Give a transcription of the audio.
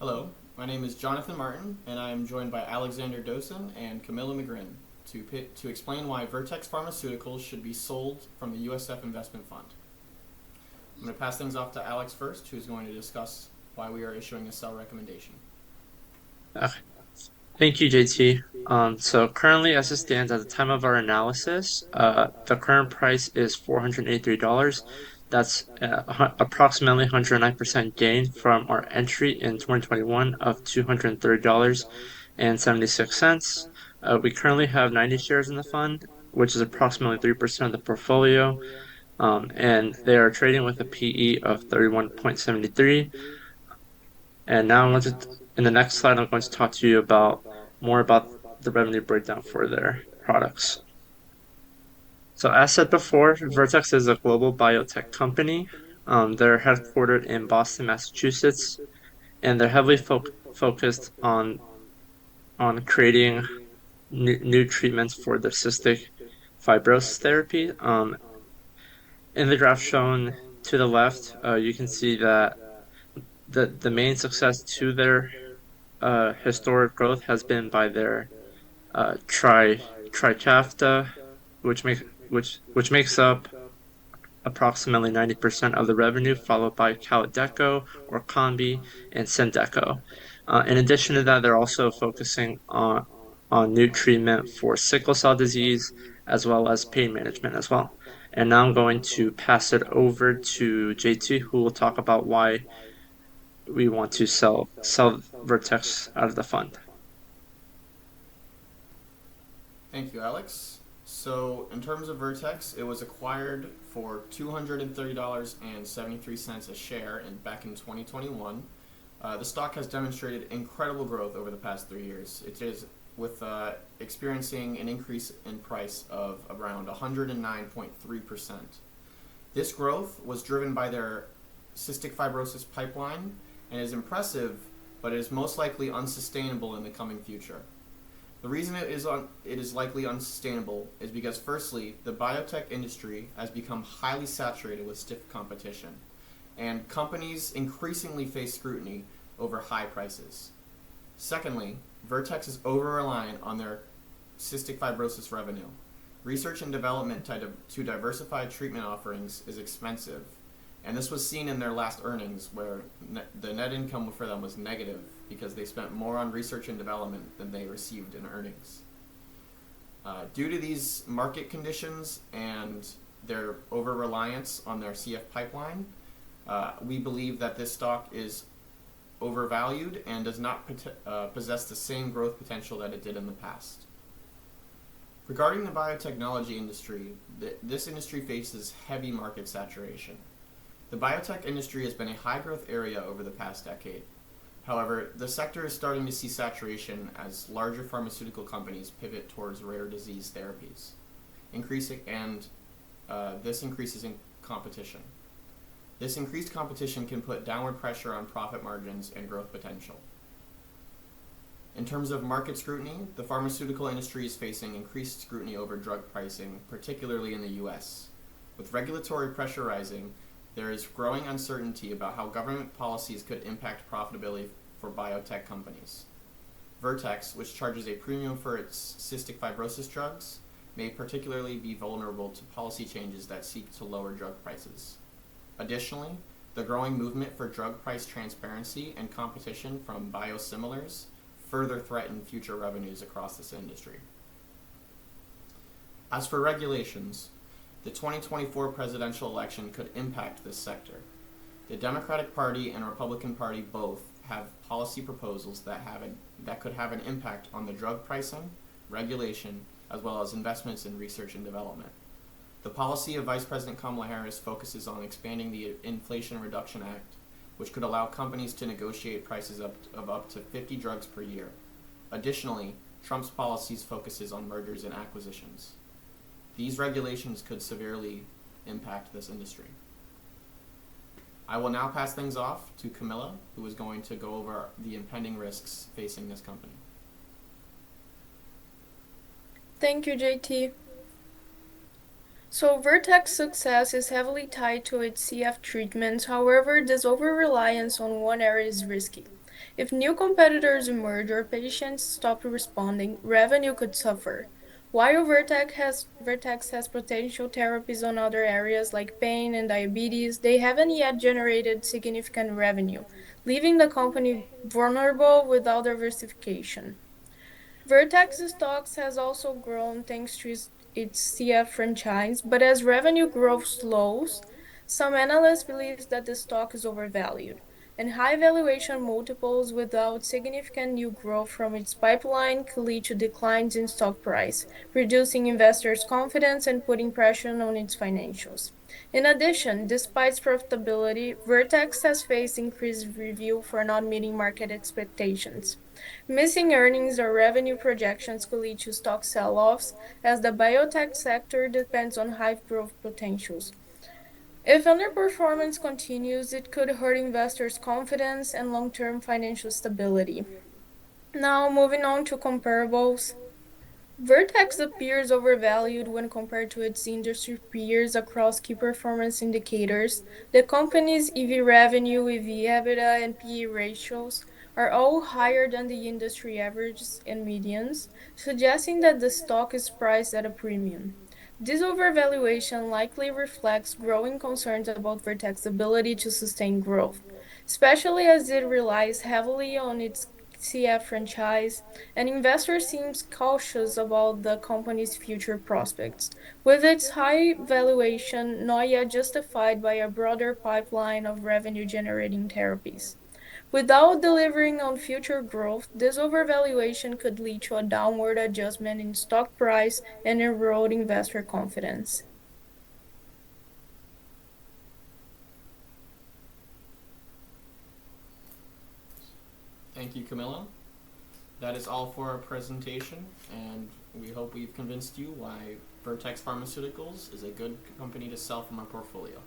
Hello, my name is Jonathan Martin, and I am joined by Aleksandar Dosan and Camila Magrin to explain why Vertex Pharmaceuticals should be sold from the USF Investment Fund. I'm going to pass things off to Alex first, who's going to discuss why we are issuing a sell recommendation. Okay. Thank you, JT. So currently, as it stands at the time of our analysis, the current price is $483. That's approximately 109% gain from our entry in 2021 of $230.76. We currently have 90 shares in the fund, which is approximately 3% of the portfolio, and they are trading with a PE of 31.73. And now in the next slide, I'm going to talk to you about more about the revenue breakdown for their products. So as said before, Vertex is a global biotech company. They're headquartered in Boston, Massachusetts, and they're heavily focused on creating new treatments for the cystic fibrosis therapy. In the graph shown to the left, you can see that the main success to their historic growth has been by their Trikafta, which make which makes up approximately 90% of the revenue, followed by Kalydeco or Combi and Symdeko. In addition to that, they're also focusing on new treatment for sickle cell disease as well as pain management as well. And now I'm going to pass it over to JT, who will talk about why we want to sell Vertex out of the fund. Thank you, Alex. So, in terms of Vertex, it was acquired for $230.73 a share back in 2021. The stock has demonstrated incredible growth over the past 3 years. It is with experiencing an increase in price of around 109.3%. This growth was driven by their cystic fibrosis pipeline and is impressive, but it is most likely unsustainable in the coming future. The reason it is likely unsustainable is because, firstly, the biotech industry has become highly saturated with stiff competition, and companies increasingly face scrutiny over high prices. Secondly, Vertex is over-reliant on their cystic fibrosis revenue. Research and development to diversify treatment offerings is expensive, and this was seen in their last earnings, where the net income for them was negative because they spent more on research and development than they received in earnings. Due to these market conditions and their over-reliance on their CF pipeline, we believe that this stock is overvalued and does not possess the same growth potential that it did in the past. Regarding the biotechnology industry, this industry faces heavy market saturation. The biotech industry has been a high-growth area over the past decade. However, the sector is starting to see saturation as larger pharmaceutical companies pivot towards rare disease therapies, this increases in competition. This increased competition can put downward pressure on profit margins and growth potential. In terms of market scrutiny, the pharmaceutical industry is facing increased scrutiny over drug pricing, particularly in the US. With regulatory pressure rising, there is growing uncertainty about how government policies could impact profitability for biotech companies. Vertex, which charges a premium for its cystic fibrosis drugs, may particularly be vulnerable to policy changes that seek to lower drug prices. Additionally, the growing movement for drug price transparency and competition from biosimilars further threaten future revenues across this industry. As for regulations, the 2024 presidential election could impact this sector. The Democratic Party and Republican Party both have policy proposals that could have an impact on the drug pricing, regulation, as well as investments in research and development. The policy of Vice President Kamala Harris focuses on expanding the Inflation Reduction Act, which could allow companies to negotiate prices of up to 50 drugs per year. Additionally, Trump's policies focuses on mergers and acquisitions. These regulations could severely impact this industry. I will now pass things off to Camilla, who is going to go over the impending risks facing this company. Thank you, JT. So Vertex success is heavily tied to its CF treatments. However, this over-reliance on one area is risky. If new competitors emerge or patients stop responding, revenue could suffer. While Vertex has potential therapies on other areas like pain and diabetes, they haven't yet generated significant revenue, leaving the company vulnerable without diversification. Vertex stocks has also grown thanks to its CF franchise, but as revenue growth slows, some analysts believe that the stock is overvalued, and high valuation multiples without significant new growth from its pipeline could lead to declines in stock price, reducing investors' confidence and putting pressure on its financials. In addition, despite its profitability, Vertex has faced increased review for not meeting market expectations. Missing earnings or revenue projections could lead to stock sell-offs, as the biotech sector depends on high growth potentials. If underperformance continues, it could hurt investors' confidence and long-term financial stability. Now, moving on to comparables. Vertex appears overvalued when compared to its industry peers across key performance indicators. The company's EV revenue, EV EBITDA, and PE ratios are all higher than the industry averages and medians, suggesting that the stock is priced at a premium. This overvaluation likely reflects growing concerns about Vertex's ability to sustain growth, especially as it relies heavily on its CF franchise, and investors seem cautious about the company's future prospects, with its high valuation not yet justified by a broader pipeline of revenue-generating therapies. Without delivering on future growth, this overvaluation could lead to a downward adjustment in stock price and erode investor confidence. Thank you, Camilla. That is all for our presentation, and we hope we've convinced you why Vertex Pharmaceuticals is a good company to sell from our portfolio.